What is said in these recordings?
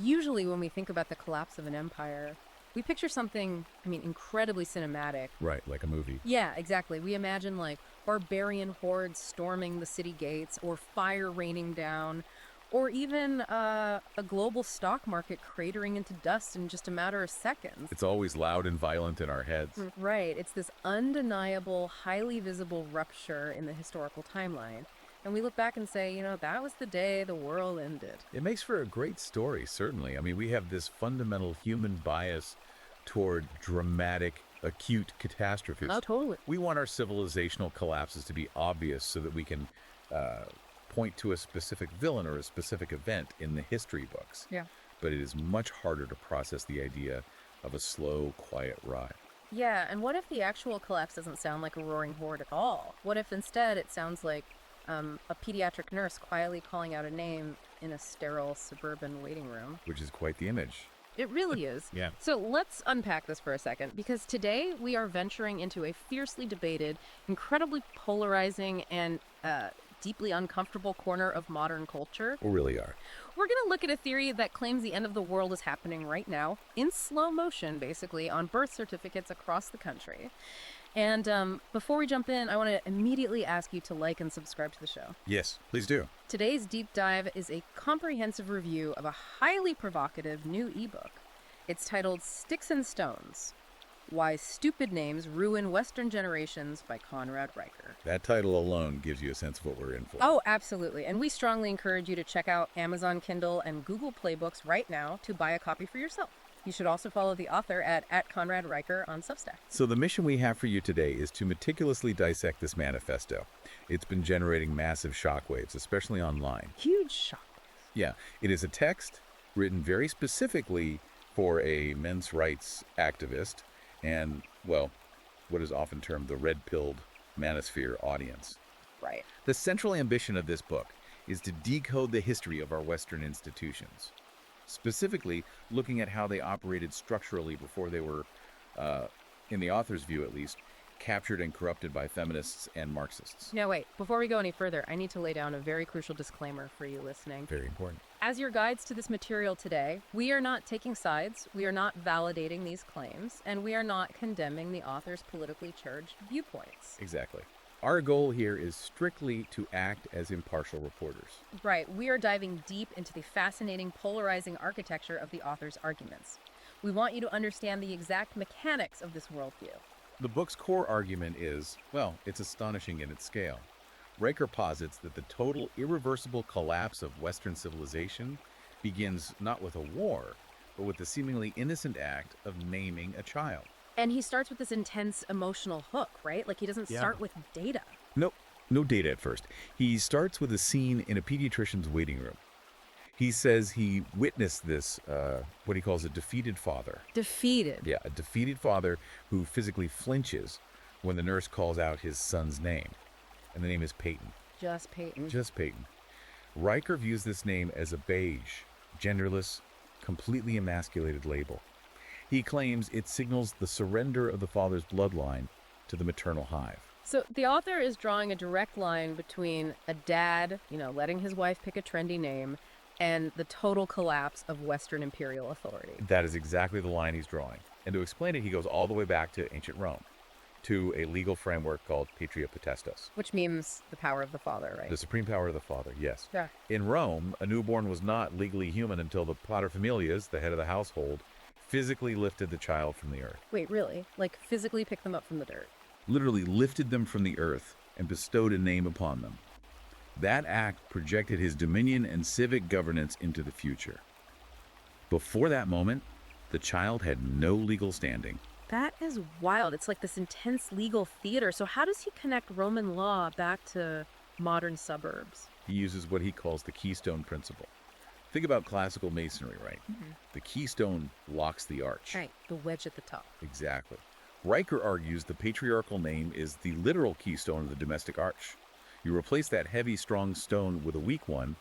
Usually when we think about the collapse of an empire, we picture something, incredibly cinematic. Right, like a movie. Yeah, exactly. We imagine like barbarian hordes storming the city gates, or fire raining down, or even a global stock market cratering into dust in just a matter of seconds. It's always loud and violent in our heads. Right. It's this undeniable, highly visible rupture in the historical timeline. And we look back and say, that was the day the world ended. It makes for a great story, certainly. I mean, we have this fundamental human bias toward dramatic, acute catastrophes. Oh, totally. We want our civilizational collapses to be obvious so that we can point to a specific villain or a specific event in the history books. Yeah. But it is much harder to process the idea of a slow, quiet ride. Yeah, and what if the actual collapse doesn't sound like a roaring horde at all? What if instead it sounds like a pediatric nurse quietly calling out a name in a sterile suburban waiting room? Which is quite the image. It really is. Yeah. So let's unpack this for a second, because today we are venturing into a fiercely debated, incredibly polarizing, and deeply uncomfortable corner of modern culture. We really are. We're going to look at a theory that claims the end of the world is happening right now, in slow motion, basically, on birth certificates across the country. And before we jump in, I want to immediately ask you to like and subscribe to the show. Yes, please do. Today's deep dive is a comprehensive review of a highly provocative new ebook. It's titled Sticks and Stones: Why Stupid Names Ruin Western Generations by Conrad Riker. That title alone gives you a sense of what we're in for. Oh, absolutely. And we strongly encourage you to check out Amazon Kindle and Google Play Books right now to buy a copy for yourself. You should also follow the author at Conrad Riker on Substack. So the mission we have for you today is to meticulously dissect this manifesto. It's been generating massive shockwaves, especially online. Huge shockwaves. Yeah, it is a text written very specifically for a men's rights activist and, well, what is often termed the red-pilled manosphere audience. Right. The central ambition of this book is to decode the history of our Western institutions, specifically looking at how they operated structurally before they were, in the author's view at least, captured and corrupted by feminists and Marxists. Now wait, before we go any further, I need to lay down a very crucial disclaimer for you listening. Very important. As your guides to this material today, we are not taking sides, we are not validating these claims, and we are not condemning the author's politically charged viewpoints. Exactly. Our goal here is strictly to act as impartial reporters. Right, we are diving deep into the fascinating, polarizing architecture of the author's arguments. We want you to understand the exact mechanics of this worldview. The book's core argument is, well, it's astonishing in its scale. Riker posits that the total, irreversible collapse of Western civilization begins not with a war, but with the seemingly innocent act of naming a child. And he starts with this intense emotional hook, right? Like he doesn't start with data. Nope, no data at first. He starts with a scene in a pediatrician's waiting room. He says he witnessed this, what he calls a defeated father. Defeated. Yeah, a defeated father who physically flinches when the nurse calls out his son's name. And the name is Peyton. Just Peyton. Just Peyton. Riker views this name as a beige, genderless, completely emasculated label. He claims it signals the surrender of the father's bloodline to the maternal hive. So the author is drawing a direct line between a dad, letting his wife pick a trendy name, and the total collapse of Western imperial authority. That is exactly the line he's drawing. And to explain it, he goes all the way back to ancient Rome, to a legal framework called patria potestas. Which means the power of the father, right? The supreme power of the father, yes. Yeah. In Rome, a newborn was not legally human until the paterfamilias, the head of the household, physically lifted the child from the earth. Wait, really? Like physically pick them up from the dirt? Literally lifted them from the earth and bestowed a name upon them. That act projected his dominion and civic governance into the future. Before that moment, the child had no legal standing. That is wild. It's like this intense legal theater. So how does he connect Roman law back to modern suburbs? He uses what he calls the keystone principle. Think about classical masonry, right? Mm-hmm. The keystone locks the arch. Right, the wedge at the top. Exactly. Riker argues the patriarchal name is the literal keystone of the domestic arch. You replace that heavy, strong stone with a weak one,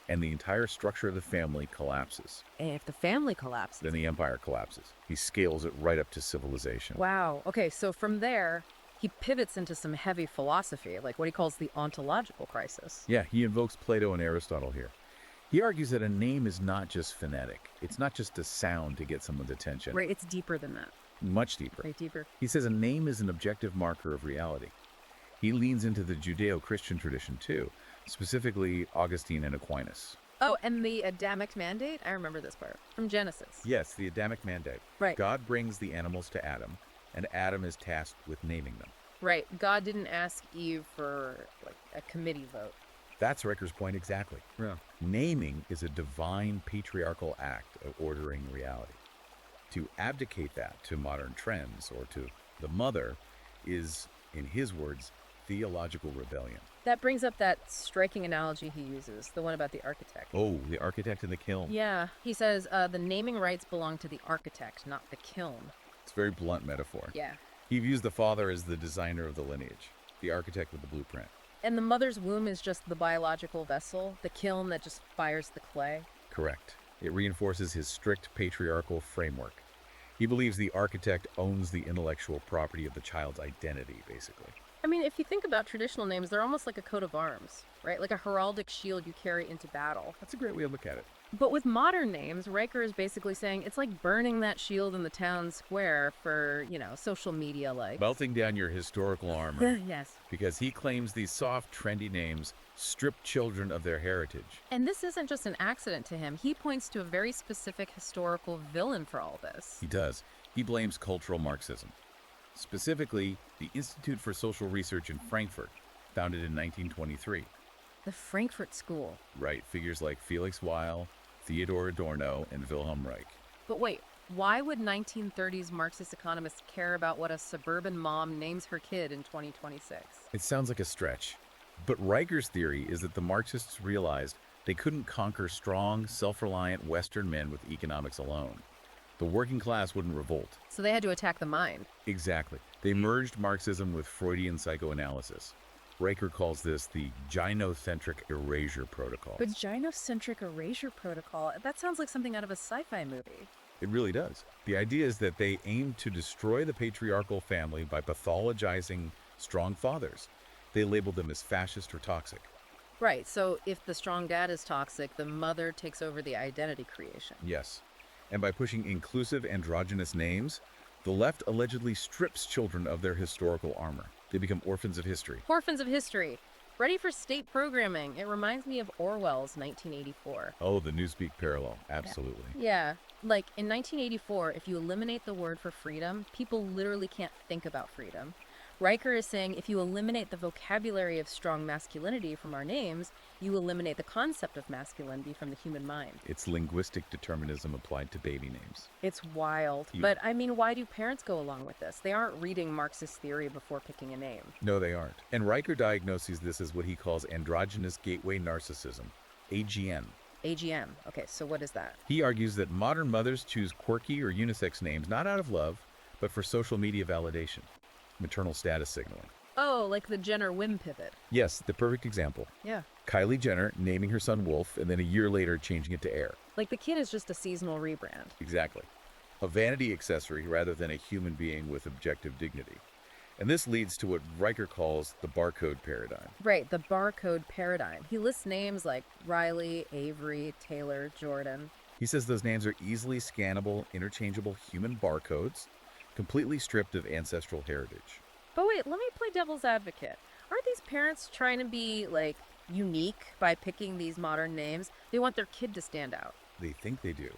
and the entire structure of the family collapses. And if the family collapses, Then the empire collapses. He scales it right up to civilization. wow. Okay, so from there, he pivots into some heavy philosophy, like what he calls the ontological crisis. Yeah, he invokes Plato and Aristotle here. He argues that a name is not just phonetic. It's not just a sound to get someone's attention. Right, it's deeper than that. Much deeper. Right, deeper. He says a name is an objective marker of reality. He leans into the Judeo-Christian tradition too, specifically Augustine and Aquinas. Oh, and the Adamic mandate? I remember this part. From Genesis. Yes, the Adamic mandate. Right. God brings the animals to Adam, and Adam is tasked with naming them. Right. God didn't ask Eve for, like, a committee vote. That's Riker's point exactly. Yeah. Naming is a divine patriarchal act of ordering reality. To abdicate that to modern trends or to the mother is, in his words, theological rebellion. That brings up that striking analogy he uses, the one about the architect. Oh, the architect in the kiln. Yeah, he says the naming rights belong to the architect, not the kiln. It's a very blunt metaphor. Yeah. He views the father as the designer of the lineage, the architect with the blueprint. And the mother's womb is just the biological vessel, the kiln that just fires the clay. Correct. It reinforces his strict patriarchal framework. He believes the architect owns the intellectual property of the child's identity, basically. I mean, if you think about traditional names, they're almost like a coat of arms, right? Like a heraldic shield you carry into battle. That's a great way to look at it. But with modern names, Riker is basically saying it's like burning that shield in the town square for, social media like. Melting down your historical armor. Yes. Because he claims these soft, trendy names strip children of their heritage. And this isn't just an accident to him. He points to a very specific historical villain for all this. He does. He blames cultural Marxism. Specifically, the Institute for Social Research in Frankfurt, founded in 1923. The Frankfurt School. Right, figures like Felix Weil, Theodor Adorno, and Wilhelm Reich. But wait, why would 1930s Marxist economists care about what a suburban mom names her kid in 2026? It sounds like a stretch, but Riker's theory is that the Marxists realized they couldn't conquer strong, self-reliant Western men with economics alone. The working class wouldn't revolt. So they had to attack the mind. Exactly. They merged Marxism with Freudian psychoanalysis. Riker calls this the gynocentric erasure protocol. But gynocentric erasure protocol, that sounds like something out of a sci-fi movie. It really does. The idea is that they aim to destroy the patriarchal family by pathologizing strong fathers. They label them as fascist or toxic. Right, so if the strong dad is toxic, the mother takes over the identity creation. Yes. And by pushing inclusive androgynous names, the left allegedly strips children of their historical armor. They become orphans of history. Orphans of history. Ready for state programming. It reminds me of Orwell's 1984. Oh, the Newspeak parallel. Absolutely. Yeah. Like, in 1984, if you eliminate the word for freedom, people literally can't think about freedom. Riker is saying if you eliminate the vocabulary of strong masculinity from our names, you eliminate the concept of masculinity from the human mind. It's linguistic determinism applied to baby names. It's wild. But, I mean, why do parents go along with this? They aren't reading Marxist theory before picking a name. No, they aren't. And Riker diagnoses this as what he calls androgynous gateway narcissism, AGN. AGM. Okay, so what is that? He argues that modern mothers choose quirky or unisex names not out of love, but for social media validation. Maternal status signaling. Oh, like the Jenner whim pivot. Yes, the perfect example. Yeah. Kylie Jenner naming her son Wolf and then a year later changing it to Heir. Like the kid is just a seasonal rebrand. Exactly. A vanity accessory rather than a human being with objective dignity. And this leads to what Riker calls the barcode paradigm. Right, the barcode paradigm. He lists names like Riley, Avery, Taylor, Jordan. He says those names are easily scannable, interchangeable human barcodes, completely stripped of ancestral heritage. But wait, let me play devil's advocate. Aren't these parents trying to be, like, unique by picking these modern names? They want their kid to stand out. They think they do.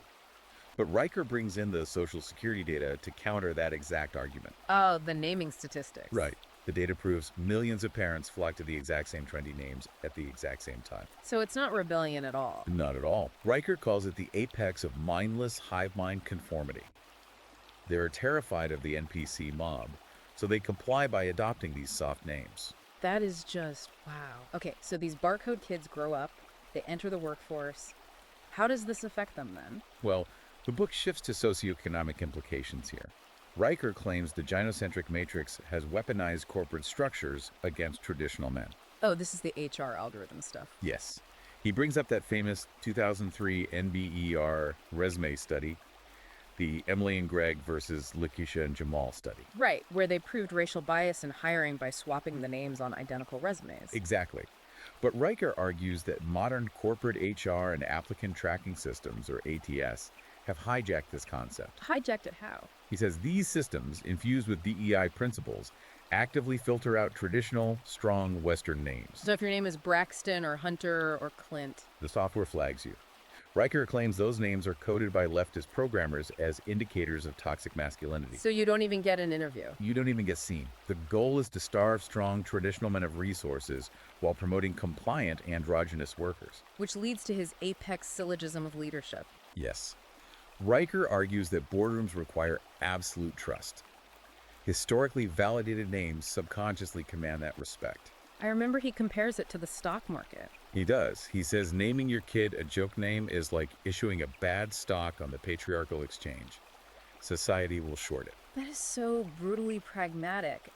But Riker brings in the Social Security data to counter that exact argument. Oh, the naming statistics. Right. The data proves millions of parents flock to the exact same trendy names at the exact same time. So it's not rebellion at all. Not at all. Riker calls it the apex of mindless hive mind conformity. They're terrified of the NPC mob, so they comply by adopting these soft names. That is just, wow. Okay, so these barcode kids grow up, they enter the workforce. How does this affect them then? Well, the book shifts to socioeconomic implications here. Riker claims the gynocentric matrix has weaponized corporate structures against traditional men. Oh, this is the HR algorithm stuff. Yes. He brings up that famous 2003 NBER resume study, the Emily and Greg versus Lakeisha and Jamal study. Right, where they proved racial bias in hiring by swapping the names on identical resumes. Exactly. But Riker argues that modern corporate HR and applicant tracking systems, or ATS, have hijacked this concept. Hijacked it how? He says these systems, infused with DEI principles, actively filter out traditional, strong Western names. So if your name is Braxton or Hunter or Clint. The software flags you. Riker claims those names are coded by leftist programmers as indicators of toxic masculinity. So you don't even get an interview. You don't even get seen. The goal is to starve strong traditional men of resources while promoting compliant androgynous workers. Which leads to his apex syllogism of leadership. Yes. Riker argues that boardrooms require absolute trust. Historically validated names subconsciously command that respect. I remember he compares it to the stock market. He does. He says naming your kid a joke name is like issuing a bad stock on the patriarchal exchange. Society will short it. That is so brutally pragmatic.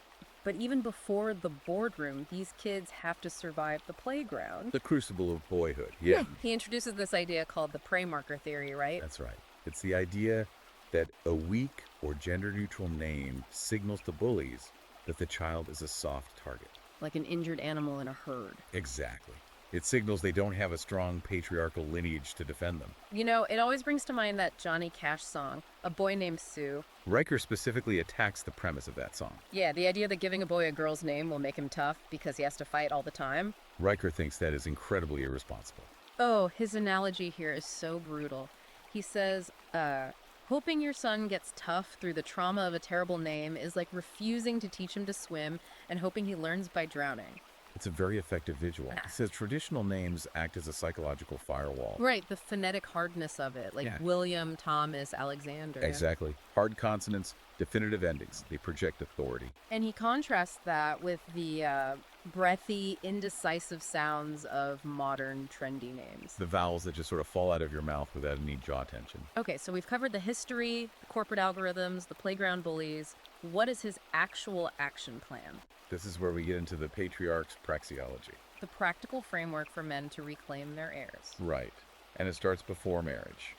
But even before the boardroom, these kids have to survive the playground. The crucible of boyhood, yeah. He introduces this idea called the prey marker theory, right? That's right. It's the idea that a weak or gender-neutral name signals to bullies that the child is a soft target. Like an injured animal in a herd. Exactly. It signals they don't have a strong patriarchal lineage to defend them. You know, it always brings to mind that Johnny Cash song, A Boy Named Sue. Riker specifically attacks the premise of that song. Yeah, the idea that giving a boy a girl's name will make him tough because he has to fight all the time. Riker thinks that is incredibly irresponsible. Oh, his analogy here is so brutal. He says, hoping your son gets tough through the trauma of a terrible name is like refusing to teach him to swim and hoping he learns by drowning. It's a very effective visual. He says traditional names act as a psychological firewall. Right, the phonetic hardness of it, like William, Thomas, Alexander. Exactly. Hard consonants, definitive endings. They project authority. And he contrasts that with the breathy, indecisive sounds of modern, trendy names. The vowels that just sort of fall out of your mouth without any jaw tension. Okay, so we've covered the history, the corporate algorithms, the playground bullies. What is his actual action plan? This is where we get into the patriarch's praxeology. The practical framework for men to reclaim their heirs. Right. And it starts before marriage,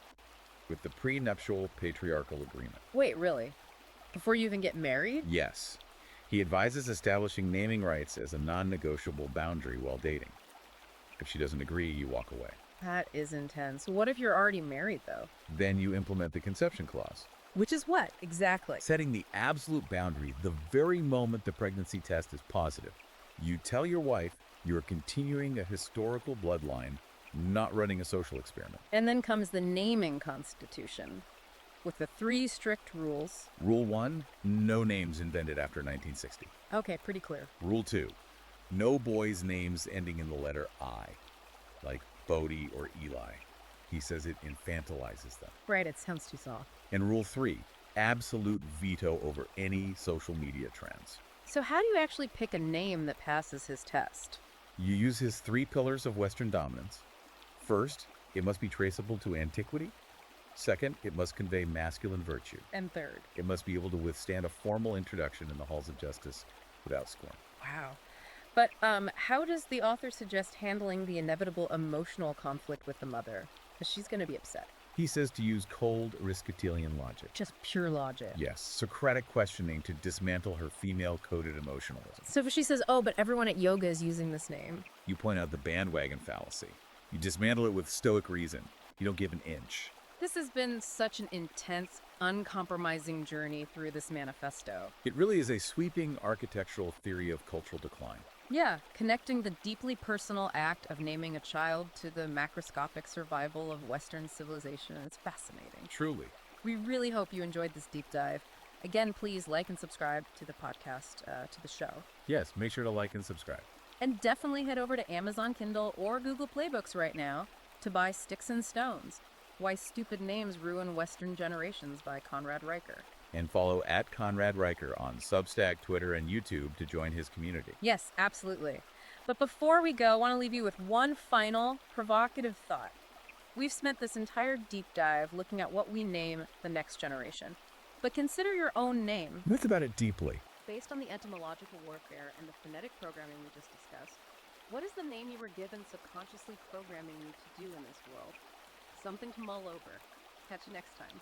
with the prenuptial patriarchal agreement. Wait, really? Before you even get married? Yes. He advises establishing naming rights as a non-negotiable boundary while dating. If she doesn't agree, you walk away. That is intense. What if you're already married, though? Then you implement the conception clause. Which is what, exactly? Setting the absolute boundary the very moment the pregnancy test is positive. You tell your wife you're continuing a historical bloodline, not running a social experiment. And then comes the naming constitution, with the 3 strict rules. Rule 1, no names invented after 1960. Okay, pretty clear. Rule 2, no boys' names ending in the letter I, like Bodhi or Eli. He says it infantilizes them. Right, it sounds too soft. And Rule 3, absolute veto over any social media trends. So how do you actually pick a name that passes his test? You use his 3 pillars of Western dominance. First, it must be traceable to antiquity. Second, it must convey masculine virtue. And third, it must be able to withstand a formal introduction in the halls of justice without scorn. Wow. But how does the author suggest handling the inevitable emotional conflict with the mother? Because she's going to be upset. He says to use cold Aristotelian logic. Just pure logic. Yes, Socratic questioning to dismantle her female-coded emotionalism. So if she says, oh, but everyone at yoga is using this name. You point out the bandwagon fallacy. You dismantle it with stoic reason. You don't give an inch. This has been such an intense, uncompromising journey through this manifesto. It really is a sweeping architectural theory of cultural decline. Yeah, connecting the deeply personal act of naming a child to the macroscopic survival of Western civilization. It's fascinating. Truly. We really hope you enjoyed this deep dive. Again, please like and subscribe to the podcast, to the show. Yes, make sure to like and subscribe. And definitely head over to Amazon Kindle or Google Playbooks right now to buy Sticks and Stones: Why Stupid Names Ruin Western Generations by Conrad Riker. And follow @Conrad Riker on Substack, Twitter, and YouTube to join his community. Yes, absolutely. But before we go, I want to leave you with one final provocative thought. We've spent this entire deep dive looking at what we name the next generation. But consider your own name. Think about it deeply. Based on the etymological warfare and the phonetic programming we just discussed, what is the name you were given subconsciously programming you to do in this world? Something to mull over. Catch you next time.